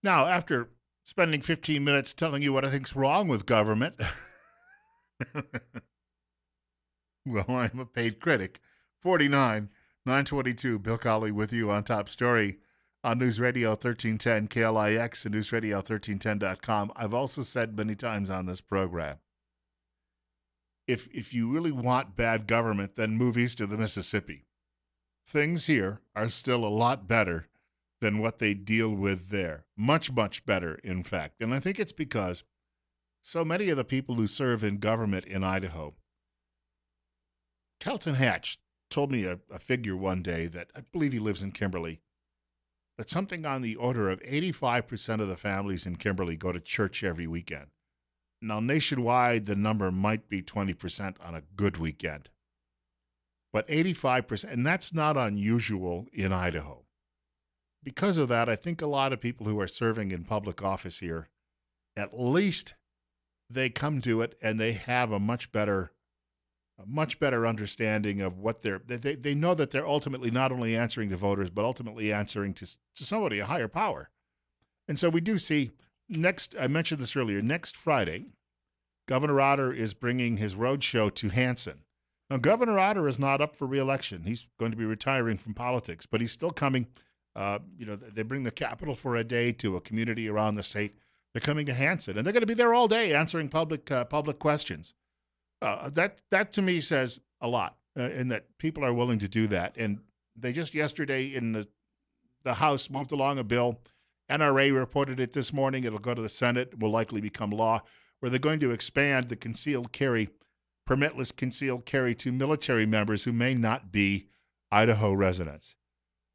Now, after spending 15 minutes telling you what I think's wrong with government, well, I'm a paid critic. 49, 922, Bill Colley with you on Top Story on News Radio 1310 KLIX and newsradio1310.com. I've also said many times on this program, if you really want bad government, then move east of the Mississippi. Things here are still a lot better than what they deal with there. Much, much better, in fact. And I think it's because so many of the people who serve in government in Idaho, Kelton Hatch told me a figure one day that I believe he lives in Kimberly, that something on the order of 85% of the families in Kimberly go to church every weekend. Now, nationwide, the number might be 20% on a good weekend, but 85%, and that's not unusual in Idaho. Because of that, I think a lot of people who are serving in public office here, at least they come to it and they have a much better understanding of what they know that they're ultimately not only answering to voters, but ultimately answering to somebody, a higher power. And so we do see I mentioned this earlier, next Friday, Governor Otter is bringing his road show to Hanson. Now, Governor Otter is not up for reelection. He's going to be retiring from politics, but he's still coming. They bring the capital for a day to a community around the state. They're coming to Hanson, and they're going to be there all day answering public questions. That to me says a lot, in that people are willing to do that. And they just yesterday in the House moved along a bill. NRA reported it this morning. It'll go to the Senate, will likely become law, where they're going to expand the permitless concealed carry to military members who may not be Idaho residents.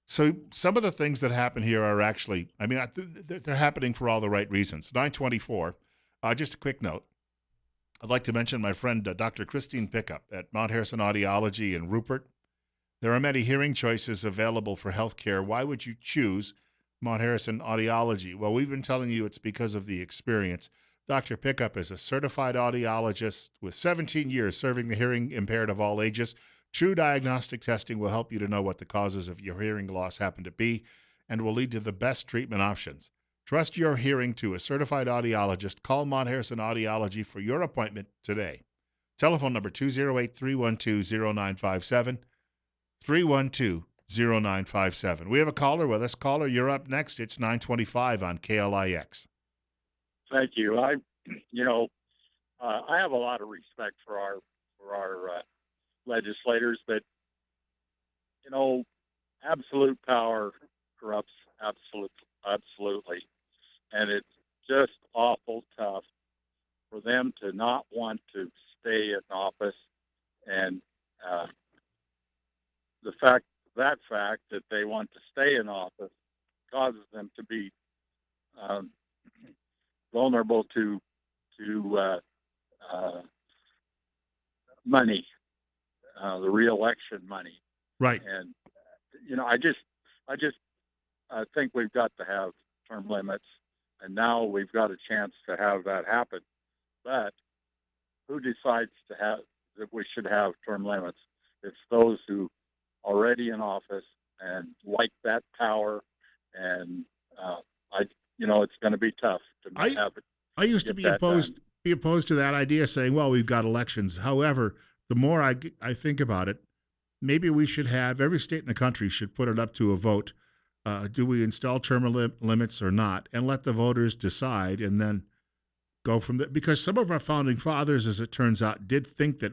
So some of the things that happen here are actually, I mean, they're happening for all the right reasons. 924, just a quick note. I'd like to mention my friend Dr. Christine Pickup at Mount Harrison Audiology in Rupert. There are many hearing choices available for healthcare. Why would you choose Mount Harrison Audiology? Well, we've been telling you it's because of the experience. Dr. Pickup is a certified audiologist with 17 years serving the hearing impaired of all ages. True diagnostic testing will help you to know what the causes of your hearing loss happen to be and will lead to the best treatment options. Trust your hearing to a certified audiologist. Call Mount Harrison Audiology for your appointment today. Telephone number 208 312 0957. 312-0957. We have a caller with us. Caller, you're up next. It's 925 on KLIX. Thank you. You know, I have a lot of respect for our legislators, but absolute power corrupts absolutely, and it's just awful tough for them to not want to stay in office, and the fact that they want to stay in office causes them to be um, vulnerable to money, the reelection money. Right. And I just think we've got to have term limits, and now we've got a chance to have that happen. But who decides that we should have term limits? It's those who are already in office and like that power, and it's going to be tough to have it. I used to be opposed to that idea, saying, well, we've got elections. However, the more I think about it, maybe we should have every state in the country should put it up to a vote. Do we install term limits or not? And let the voters decide, and then go from there. Because some of our founding fathers, as it turns out, did think that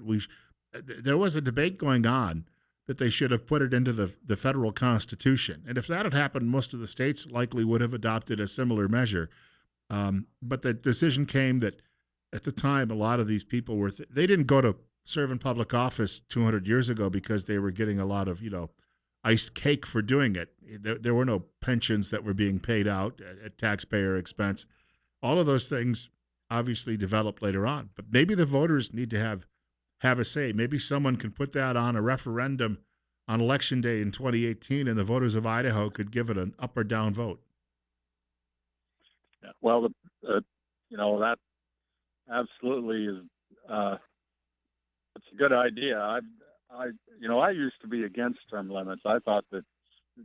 there was a debate going on that they should have put it into the federal Constitution. And if that had happened, most of the states likely would have adopted a similar measure. But the decision came that at the time, a lot of these people they didn't go to serve in public office 200 years ago because they were getting a lot of, iced cake for doing it. There were no pensions that were being paid out at taxpayer expense. All of those things obviously developed later on. But maybe the voters need to have a say. Maybe someone can put that on a referendum on Election Day in 2018, and the voters of Idaho could give it an up or down vote. Yeah, well, that absolutely is. It's a good idea. I used to be against term limits. I thought that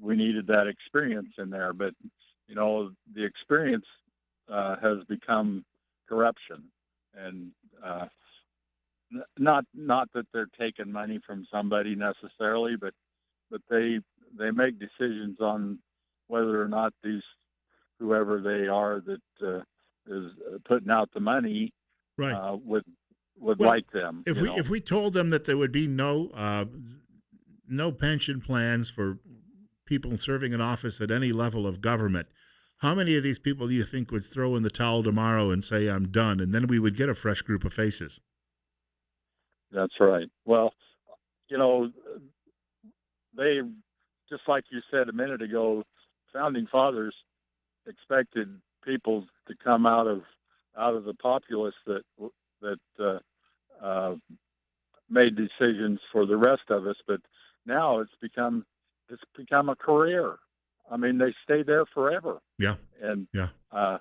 we needed that experience in there, but the experience has become corruption, and uh, not that they're taking money from somebody necessarily, but they make decisions on whether or not these whoever they are that is putting out the money Right. would Well, like them. if we told them that there would be no pension plans for people serving in office at any level of government, how many of these people do you think would throw in the towel tomorrow and say I'm done, and then we would get a fresh group of faces? That's right. Well, you know, they just like you said a minute ago, founding fathers expected people to come out of the populace that uh, made decisions for the rest of us, but now it's become a career. I mean, they stay there forever, Yeah, and yeah. uh,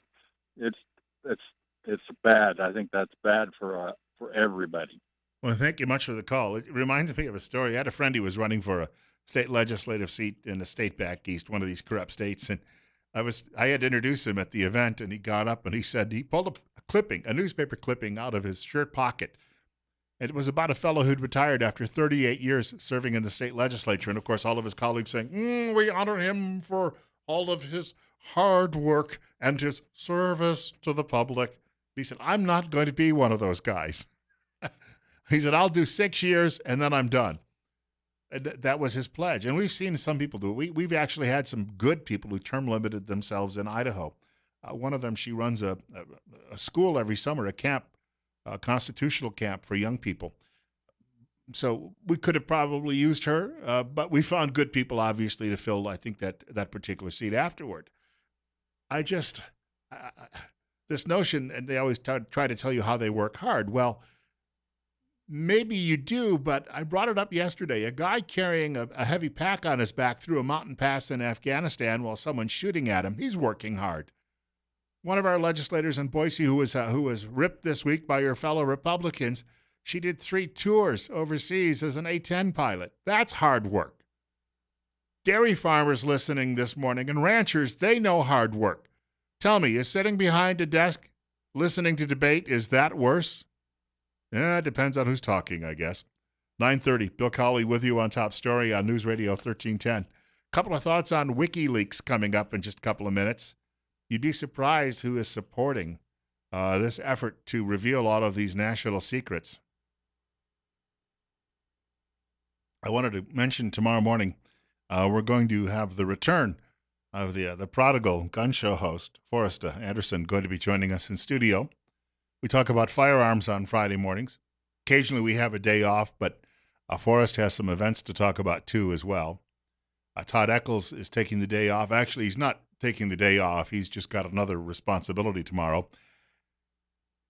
it's it's it's bad. I think that's bad for everybody. Well, thank you much for the call. It reminds me of a story. I had a friend who was running for a state legislative seat in a state back east, one of these corrupt states, and I had introduced him at the event, and he got up and he said he pulled a clipping, a newspaper clipping, out of his shirt pocket. It was about a fellow who'd retired after 38 years serving in the state legislature, and of course, all of his colleagues saying, "We honor him for all of his hard work and his service to the public." He said, "I'm not going to be one of those guys." He said, "I'll do 6 years and then I'm done." And that was his pledge. And we've seen some people do it. We've actually had some good people who term limited themselves in Idaho. One of them, she runs a school every summer, a camp, a constitutional camp for young people. So we could have probably used her, but we found good people, obviously, to fill, I think, that particular seat afterward. I just, uh, this notion, and they always try to tell you how they work hard. Well, maybe you do, but I brought it up yesterday. A guy carrying a heavy pack on his back through a mountain pass in Afghanistan while someone's shooting at him. He's working hard. One of our legislators in Boise who was ripped this week by your fellow Republicans, she did 3 tours overseas as an A-10 pilot. That's hard work. Dairy farmers listening this morning and ranchers, they know hard work. Tell me, is sitting behind a desk listening to debate, is that worse? Yeah, it depends on who's talking, I guess. 9:30, Bill Colley with you on Top Story on News Radio 1310. Couple of thoughts on WikiLeaks coming up in just a couple of minutes. You'd be surprised who is supporting this effort to reveal all of these national secrets. I wanted to mention tomorrow morning we're going to have the return of the prodigal gun show host, Forresta Anderson, going to be joining us in studio. We talk about firearms on Friday mornings. Occasionally we have a day off, but Forrest has some events to talk about too as well. Todd Eccles is taking the day off. Actually, he's not taking the day off. He's just got another responsibility tomorrow.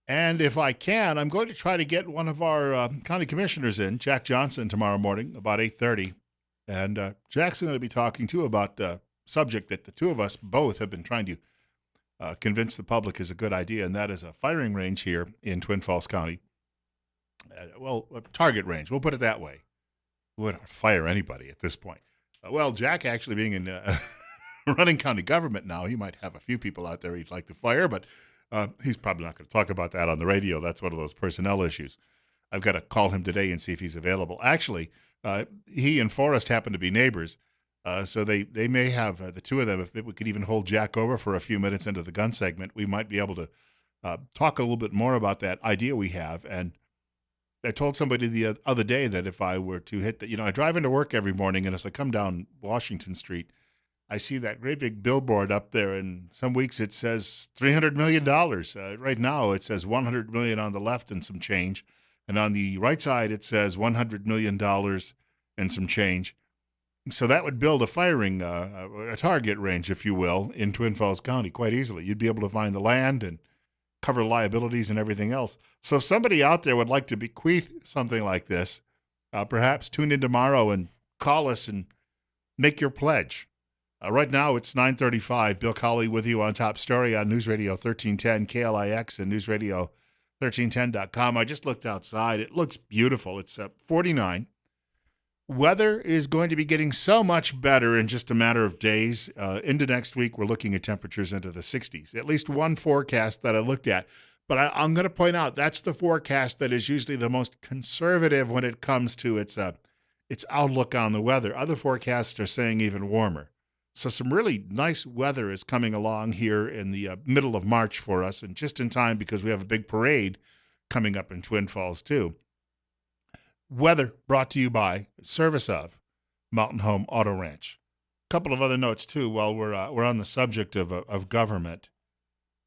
And if I can, I'm going to try to get one of our county commissioners in, Jack Johnson, tomorrow morning about 8:30. And Jack's going to be talking too about a subject that the two of us both have been trying to convince the public is a good idea, and that is a firing range here in Twin Falls County. Well, a target range. We'll put it that way. We wouldn't fire anybody at this point. Well, Jack actually being in running county government now, he might have a few people out there he'd like to fire, but he's probably not going to talk about that on the radio. That's one of those personnel issues. I've got to call him today and see if he's available. Actually, he and Forrest happen to be neighbors, so they may have the two of them. If we could even hold Jack over for a few minutes into the gun segment, we might be able to talk a little bit more about that idea we have. And I told somebody the other day that if I were to hit I drive into work every morning, and as I come down Washington Street, I see that great big billboard up there, and some weeks it says $300 million. Right now it says 100 million on the left and some change, and on the right side it says $100 million and some change. So that would build a firing a target range, if you will, in Twin Falls County quite easily. You'd be able to find the land and cover liabilities and everything else. So if somebody out there would like to bequeath something like this, perhaps tune in tomorrow and call us and make your pledge. Right now it's 9:35. Bill Colley with you on Top Story on News Radio 1310 KLIX and newsradio1310.com. I just looked outside. It looks beautiful. It's 49. Weather is going to be getting so much better in just a matter of days. Into next week, we're looking at temperatures into the 60s. At least one forecast that I looked at. But I'm going to point out that's the forecast that is usually the most conservative when it comes to its outlook on the weather. Other forecasts are saying even warmer. So some really nice weather is coming along here in the middle of March for us, and just in time because we have a big parade coming up in Twin Falls too. Weather brought to you by service of Mountain Home Auto Ranch. A couple of other notes too while we're on the subject of government.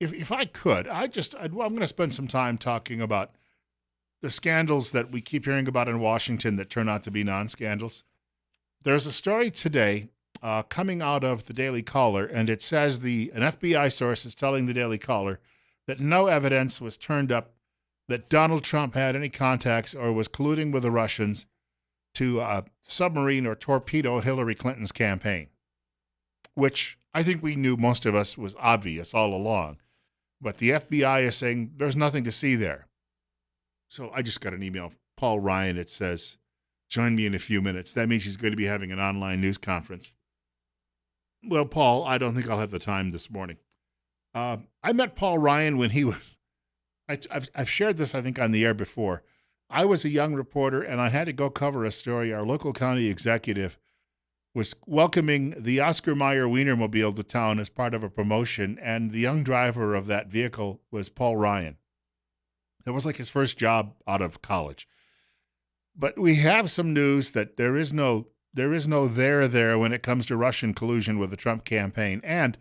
If I could, I'm going to spend some time talking about the scandals that we keep hearing about in Washington that turn out to be non-scandals. There's a story today coming out of the Daily Caller, and it says an FBI source is telling the Daily Caller that no evidence was turned up that Donald Trump had any contacts or was colluding with the Russians to submarine or torpedo Hillary Clinton's campaign, which I think we knew, most of us, was obvious all along. But the FBI is saying there's nothing to see there. So I just got an email, Paul Ryan. It says, join me in a few minutes. That means he's going to be having an online news conference. Well, Paul, I don't think I'll have the time this morning. I met Paul Ryan when he was, I've shared this, I think, on the air before. I was a young reporter, and I had to go cover a story. Our local county executive was welcoming the Oscar Mayer Wienermobile to town as part of a promotion, and the young driver of that vehicle was Paul Ryan. That was like his first job out of college. But we have some news that there is no there when it comes to Russian collusion with the Trump campaign. And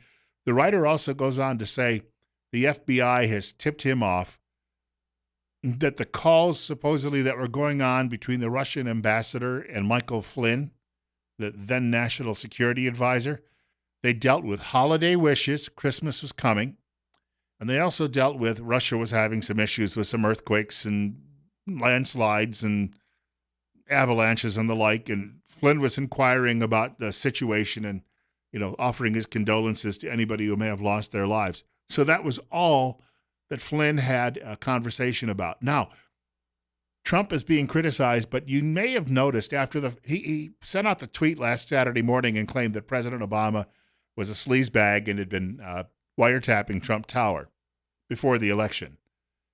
the writer also goes on to say the FBI has tipped him off that the calls supposedly that were going on between the Russian ambassador and Michael Flynn, the then national security advisor, they dealt with holiday wishes. Christmas was coming. And they also dealt with Russia was having some issues with some earthquakes and landslides and avalanches and the like. And Flynn was inquiring about the situation and, offering his condolences to anybody who may have lost their lives. So that was all that Flynn had a conversation about. Now, Trump is being criticized, but you may have noticed after he sent out the tweet last Saturday morning and claimed that President Obama was a sleazebag and had been wiretapping Trump Tower before the election.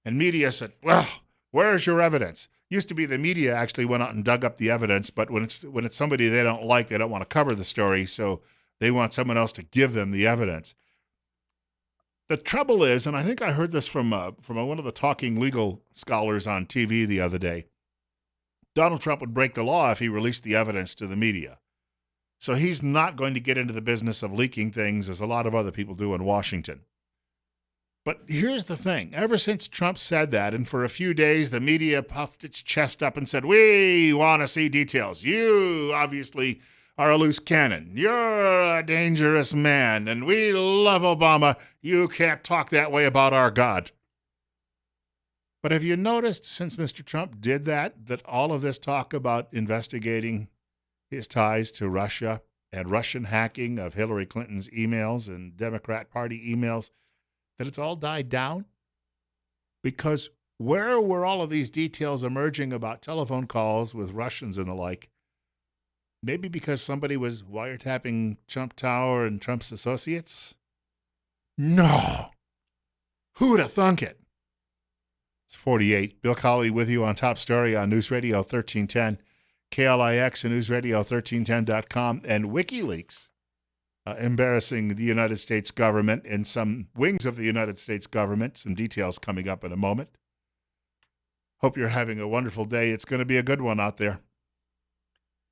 And media said, well, where's your evidence? Used to be the media actually went out and dug up the evidence, but when it's somebody they don't like, they don't want to cover the story, so they want someone else to give them the evidence. The trouble is, and I think I heard this from one of the talking legal scholars on TV the other day, Donald Trump would break the law if he released the evidence to the media. So he's not going to get into the business of leaking things as a lot of other people do in Washington. But here's the thing. Ever since Trump said that, and for a few days, the media puffed its chest up and said, we want to see details. You obviously are a loose cannon. You're a dangerous man, and we love Obama. You can't talk that way about our God. But have you noticed since Mr. Trump did that all of this talk about investigating his ties to Russia and Russian hacking of Hillary Clinton's emails and Democrat Party emails, that it's all died down? Because where were all of these details emerging about telephone calls with Russians and the like? Maybe because somebody was wiretapping Trump Tower and Trump's associates? No. Who'd have thunk it? It's 48. Bill Colley with you on Top Story on News Radio 1310, KLIX and NewsRadio1310.com, and WikiLeaks. Embarrassing the United States government and some wings of the United States government. Some details coming up in a moment. Hope you're having a wonderful day. It's going to be a good one out there.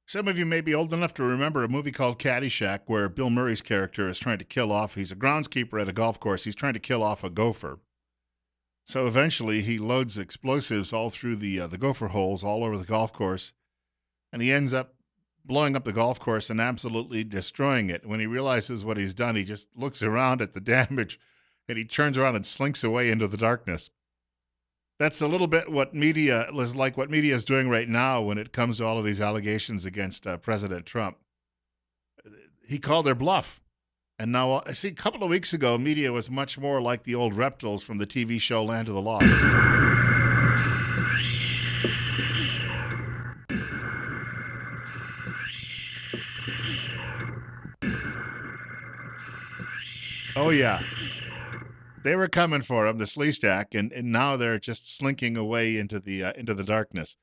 Some of you may be old enough to remember a movie called Caddyshack where Bill Murray's character is trying to kill off, he's a groundskeeper at a golf course, he's trying to kill off a gopher. So eventually he loads explosives all through the gopher holes all over the golf course, and he ends up blowing up the golf course and absolutely destroying it. When he realizes what he's done, he just looks around at the damage and he turns around and slinks away into the darkness. That's a little bit what media is doing right now when it comes to all of these allegations against President Trump. He called their bluff. And now, a couple of weeks ago, media was much more like the old reptiles from the TV show Land of the Lost. Oh yeah, they were coming for him, the Sleestack, and now they're just slinking away into the darkness.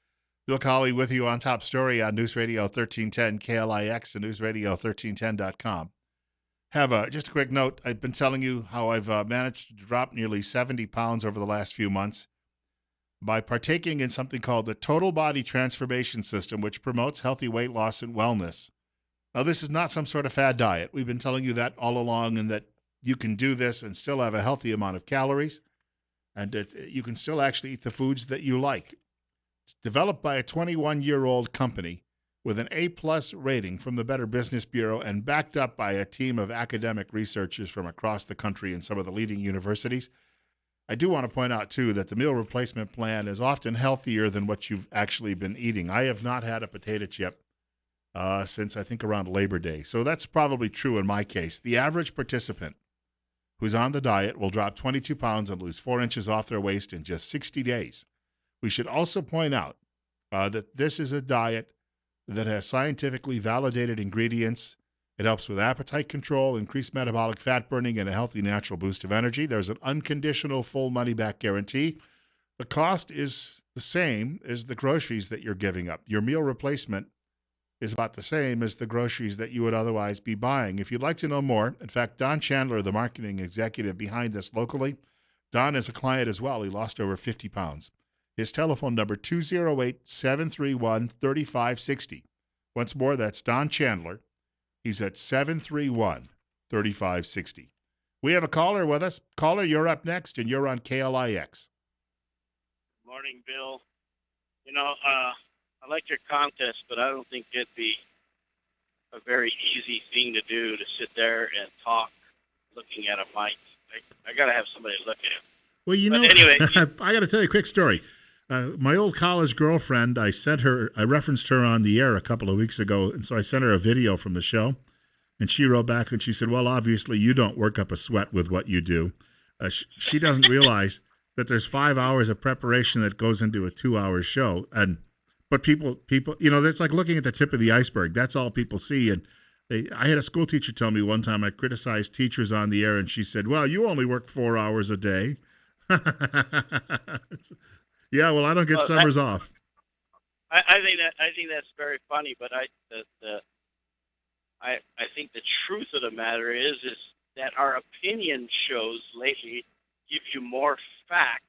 Bill Colley with you on Top Story on News Radio 1310 KLIX and newsradio1310.com. Have just a quick note. I've been telling you how I've managed to drop nearly 70 pounds over the last few months by partaking in something called the Total Body Transformation System, which promotes healthy weight loss and wellness. Now, this is not some sort of fad diet. We've been telling you that all along, and that you can do this and still have a healthy amount of calories, and you can still actually eat the foods that you like. It's developed by a 21-year-old company with an A-plus rating from the Better Business Bureau and backed up by a team of academic researchers from across the country and some of the leading universities. I do want to point out, too, that the meal replacement plan is often healthier than what you've actually been eating. I have not had a potato chip since I think around Labor Day. So that's probably true in my case. The average participant who's on the diet will drop 22 pounds and lose 4 inches off their waist in just 60 days. We should also point out that this is a diet that has scientifically validated ingredients. It helps with appetite control, increased metabolic fat burning, and a healthy natural boost of energy. There's an unconditional full money back guarantee. The cost is the same as the groceries that you're giving up. Your meal replacement is about the same as the groceries that you would otherwise be buying. If you'd like to know more, in fact, Don Chandler, the marketing executive behind this locally, Don is a client as well. He lost over 50 pounds. His telephone number, 208-731-3560. Once more, that's Don Chandler. He's at 731-3560. We have a caller with us. Caller, you're up next, and you're on KLIX. Morning, Bill. I like your contest, but I don't think it'd be a very easy thing to do to sit there and talk looking at a mic. I got to have somebody look at it. Well, Anyway, I got to tell you a quick story. My old college girlfriend, I referenced her on the air a couple of weeks ago, and so I sent her a video from the show, and she wrote back and she said, well, obviously you don't work up a sweat with what you do. She doesn't realize that there's 5 hours of preparation that goes into a 2-hour show, but people, that's like looking at the tip of the iceberg. That's all people see. And I had a school teacher tell me one time I criticized teachers on the air, and she said, well, you only work 4 hours a day. Yeah, well, I don't get summers off. I think that's very funny, but I think the truth of the matter is that our opinion shows lately give you more facts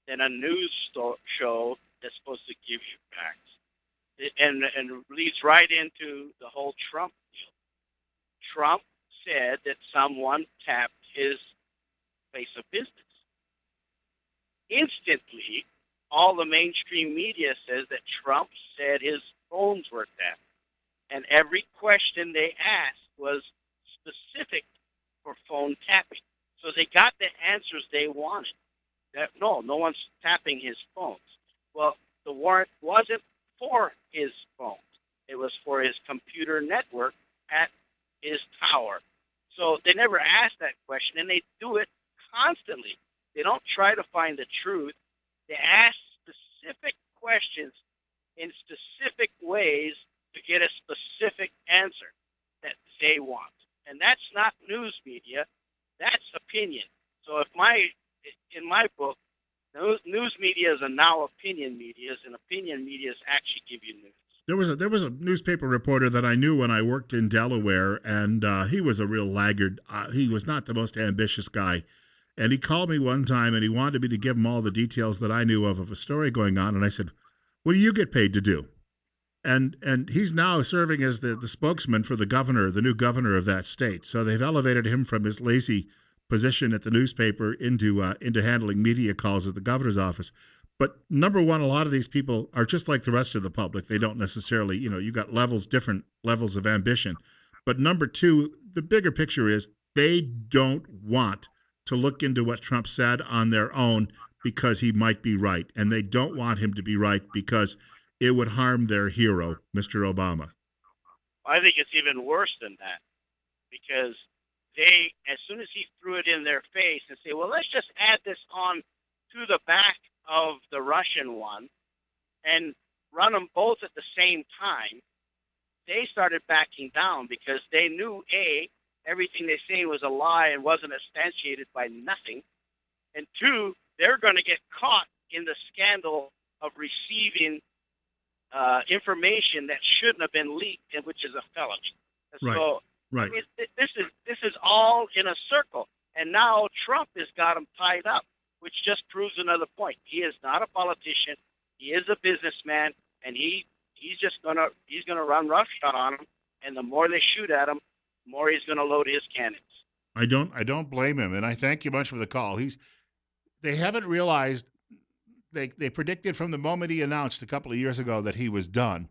than a news show that's supposed to give you facts, and leads right into the whole Trump deal. Trump said that someone tapped his place of business. Instantly, all the mainstream media says that Trump said his phones were tapped. And every question they asked was specific for phone tapping. So they got the answers they wanted. That no one's tapping his phones. Well, the warrant wasn't for his phones. It was for his computer network at his tower. So they never asked that question, and they do it constantly. They don't try to find the truth. They ask specific questions in specific ways to get a specific answer that they want. And that's not news media. That's opinion. So in my book, news media is a now opinion media, and opinion media actually give you news. There was a newspaper reporter that I knew when I worked in Delaware, and he was a real laggard. He was not the most ambitious guy. And he called me one time, and he wanted me to give him all the details that I knew of a story going on. And I said, what do you get paid to do? And he's now serving as the spokesman for the governor, the new governor of that state. So they've elevated him from his lazy position at the newspaper into handling media calls at the governor's office. But number one, a lot of these people are just like the rest of the public. They don't necessarily, you got different levels of ambition. But number two, the bigger picture is they don't want to look into what Trump said on their own because he might be right. And they don't want him to be right because it would harm their hero, Mr. Obama. I think it's even worse than that, because they, as soon as he threw it in their face and say, well, let's just add this on to the back of the Russian one and run them both at the same time, they started backing down because they knew, A, everything they say was a lie and wasn't substantiated by nothing. And two, they're going to get caught in the scandal of receiving information that shouldn't have been leaked, and which is a felony. Right. So Right. this is all in a circle, and now Trump has got them tied up, which just proves another point. He is not a politician. He is a businessman, and he's gonna run roughshod on them. And the more they shoot at him, the more he's gonna load his cannons. I don't blame him, and I thank you much for the call. They haven't realized they predicted from the moment he announced a couple of years ago that he was done.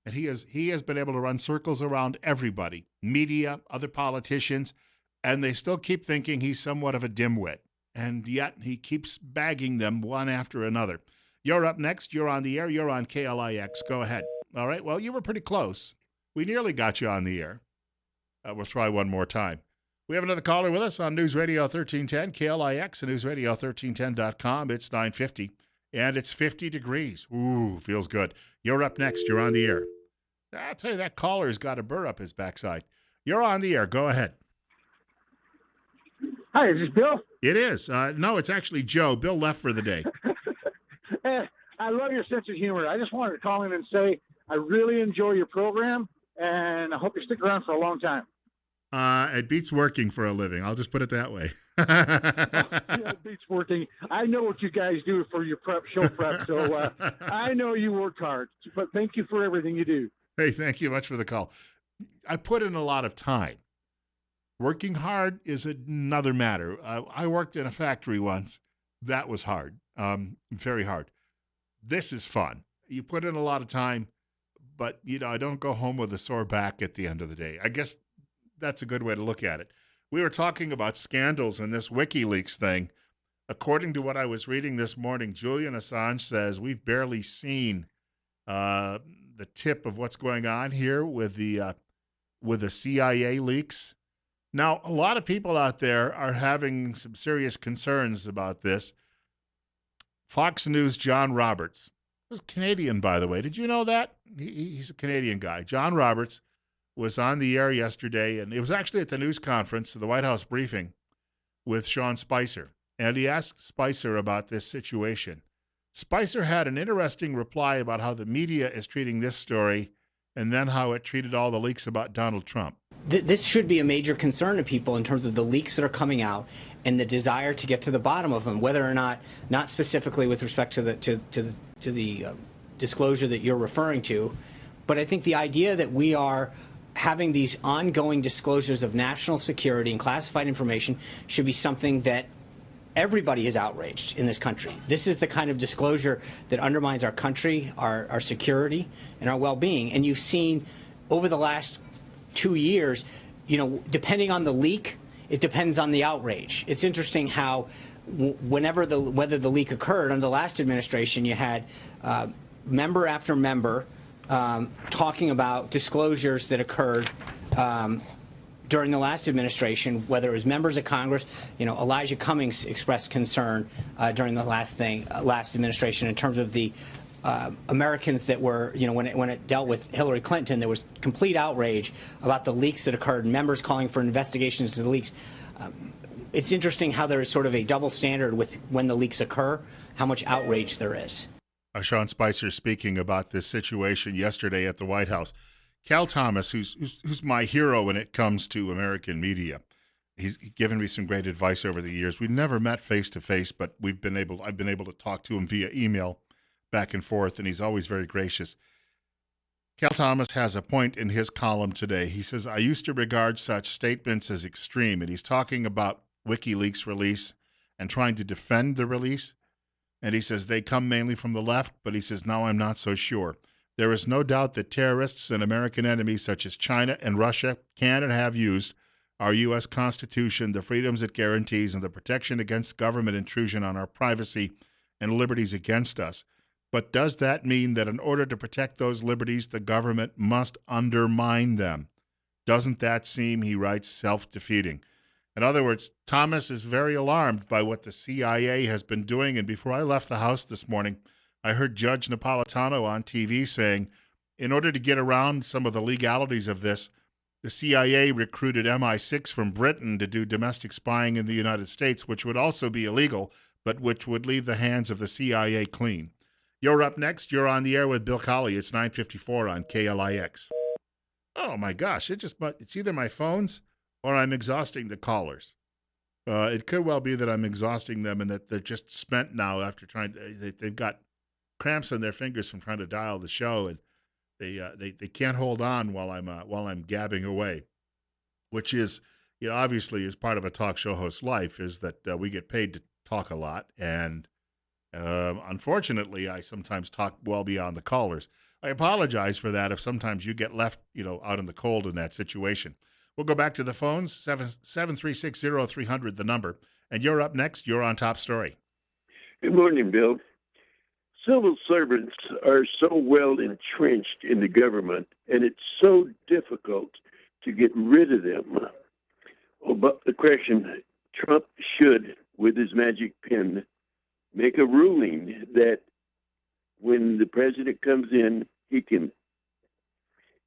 And he has been able to run circles around everybody, media, other politicians, and they still keep thinking he's somewhat of a dimwit. And yet he keeps bagging them one after another. You're up next. You're on the air. You're on KLIX. Go ahead. All right. Well, you were pretty close. We nearly got you on the air. We'll try one more time. We have another caller with us on News Radio 1310, KLIX, and newsradio1310.com. It's 9:50, and it's 50 degrees. Ooh, feels good. You're up next. You're on the air. I'll tell you, that caller's got a burr up his backside. You're on the air. Go ahead. Hi, is this Bill? It is. No, it's actually Joe. Bill left for the day. I love your sense of humor. I just wanted to call in and say I really enjoy your program, and I hope you stick around for a long time. It beats working for a living. I'll just put it that way. Yeah, it beats working. I know what you guys do for your show prep, so I know you work hard. But thank you for everything you do. Hey, thank you much for the call. I put in a lot of time. Working hard is another matter. I worked in a factory once. That was hard, very hard. This is fun. You put in a lot of time, but, I don't go home with a sore back at the end of the day. I guess that's a good way to look at it. We were talking about scandals and this WikiLeaks thing. According to what I was reading this morning, Julian Assange says we've barely seen the tip of what's going on here with the CIA leaks. Now, a lot of people out there are having some serious concerns about this. Fox News' John Roberts, who's Canadian, by the way. Did you know that? He's a Canadian guy. John Roberts was on the air yesterday, and it was actually at the news conference, the White House briefing, with Sean Spicer. And he asked Spicer about this situation. Spicer had an interesting reply about how the media is treating this story and then how it treated all the leaks about Donald Trump. This should be a major concern to people in terms of the leaks that are coming out and the desire to get to the bottom of them, whether or not specifically with respect to the disclosure that you're referring to. But I think the idea that we are having these ongoing disclosures of national security and classified information should be something that everybody is outraged in this country. This is the kind of disclosure that undermines our country, our security, and our well-being. And you've seen over the last 2 years, depending on the leak, it depends on the outrage. It's interesting how whether the leak occurred under the last administration, you had member after member talking about disclosures that occurred during the last administration, whether it was members of Congress. Elijah Cummings expressed concern during the last administration in terms of the Americans that were, when it dealt with Hillary Clinton, there was complete outrage about the leaks that occurred, members calling for investigations into the leaks. It's interesting how there is sort of a double standard with when the leaks occur, how much outrage there is. Sean Spicer speaking about this situation yesterday at the White House. Cal Thomas, who's my hero when it comes to American media, he's given me some great advice over the years. We've never met face to face, but I've been able to talk to him via email back and forth, and he's always very gracious. Cal Thomas has a point in his column today. He says, I used to regard such statements as extreme, and he's talking about WikiLeaks release and trying to defend the release. And he says they come mainly from the left, but he says, now I'm not so sure. There is no doubt that terrorists and American enemies such as China and Russia can and have used our U.S. Constitution, the freedoms it guarantees, and the protection against government intrusion on our privacy and liberties against us. But does that mean that in order to protect those liberties, the government must undermine them? Doesn't that seem, he writes, self-defeating? In other words, Thomas is very alarmed by what the CIA has been doing. And before I left the house this morning, I heard Judge Napolitano on TV saying, in order to get around some of the legalities of this, the CIA recruited MI6 from Britain to do domestic spying in the United States, which would also be illegal, but which would leave the hands of the CIA clean. You're up next. You're on the air with Bill Colley. It's 9:54 on KLIX. Oh my gosh! It's either my phones or I'm exhausting the callers. It could well be that I'm exhausting them and that they're just spent now after they've got cramps in their fingers from trying to dial the show, and they can't hold on while I'm gabbing away, which is, obviously is part of a talk show host's life, is that we get paid to talk a lot, and unfortunately, I sometimes talk well beyond the callers. I apologize for that if sometimes you get left, out in the cold in that situation. We'll go back to the phones, 7360300, the number. And you're up next. You're on Top Story. Good morning, Bill. Civil servants are so well entrenched in the government, and it's so difficult to get rid of them. But the question, Trump should, with his magic pen, make a ruling that when the president comes in, he can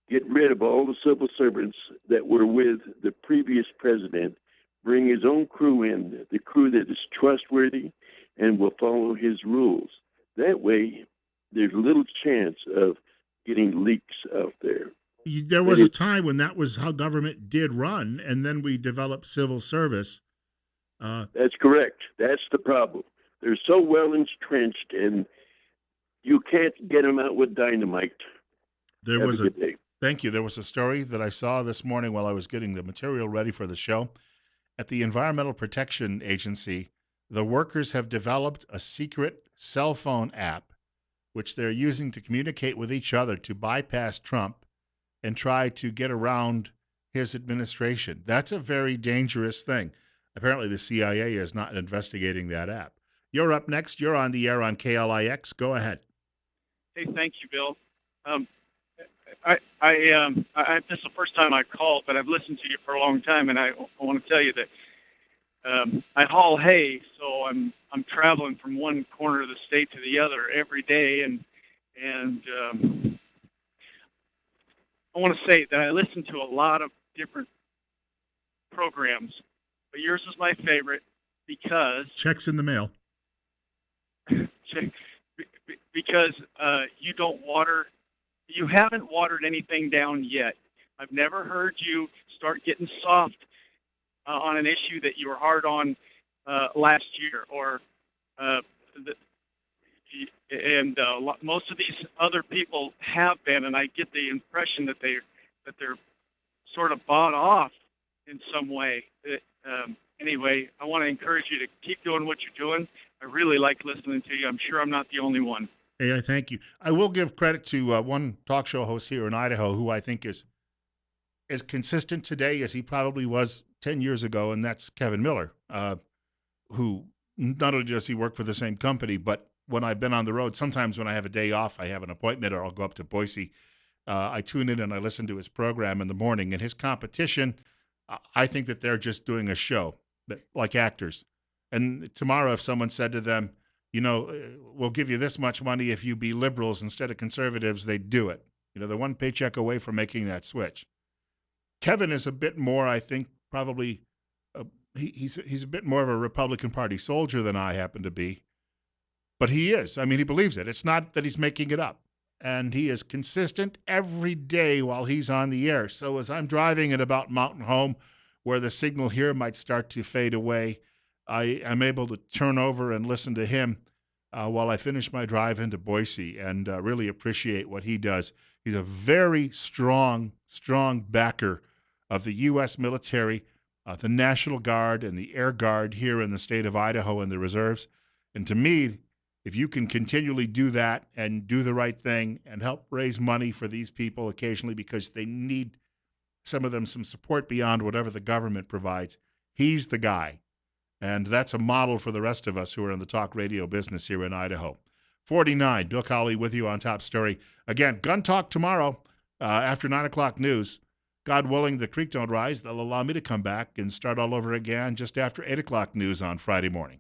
get rid of all the civil servants that were with the previous president, bring his own crew in, the crew that is trustworthy and will follow his rules. That way, there's little chance of getting leaks out there. There was a time when that was how government did run, and then we developed civil service. That's correct. That's the problem. They're so well entrenched, and you can't get them out with dynamite. Thank you. There was a story that I saw this morning while I was getting the material ready for the show. At the Environmental Protection Agency, the workers have developed a secret cell phone app, which they're using to communicate with each other to bypass Trump and try to get around his administration. That's a very dangerous thing. Apparently, the CIA is not investigating that app. You're up next. You're on the air on KLIX. Go ahead. Hey, thank you, Bill. This is the first time I called, but I've listened to you for a long time, and I want to tell you that I haul hay, so I'm traveling from one corner of the state to the other every day, and I want to say that I listen to a lot of different programs, but yours is my favorite because checks in the mail. Because you haven't watered anything down yet. I've never heard you start getting soft on an issue that you were hard on last year, or most of these other people have been, and I get the impression that they're sort of bought off in some way. Anyway, I want to encourage you to keep doing what you're doing. I really like listening to you. I'm sure I'm not the only one. Hey, I thank you. I will give credit to one talk show host here in Idaho who I think is as consistent today as he probably was 10 years ago, and that's Kevin Miller, who not only does he work for the same company, but when I've been on the road, sometimes when I have a day off, I have an appointment, or I'll go up to Boise, I tune in and I listen to his program in the morning. And his competition, I think that they're just doing a show, like actors. And tomorrow, if someone said to them, we'll give you this much money if you be liberals instead of conservatives, they'd do it. They're one paycheck away from making that switch. Kevin is a bit more, I think, probably, he's a bit more of a Republican Party soldier than I happen to be. But he is. I mean, he believes it. It's not that he's making it up. And he is consistent every day while he's on the air. So as I'm driving at about Mountain Home, where the signal here might start to fade away, I am able to turn over and listen to him while I finish my drive into Boise, and really appreciate what he does. He's a very strong backer of the U.S. military, the National Guard, and the Air Guard here in the state of Idaho and the reserves. And to me, if you can continually do that and do the right thing and help raise money for these people occasionally because they need, some of them, some support beyond whatever the government provides, he's the guy. And that's a model for the rest of us who are in the talk radio business here in Idaho. 49, Bill Colley with you on Top Story. Again, Gun Talk tomorrow after 9 o'clock news. God willing, the creek don't rise. They'll allow me to come back and start all over again just after 8 o'clock news on Friday morning.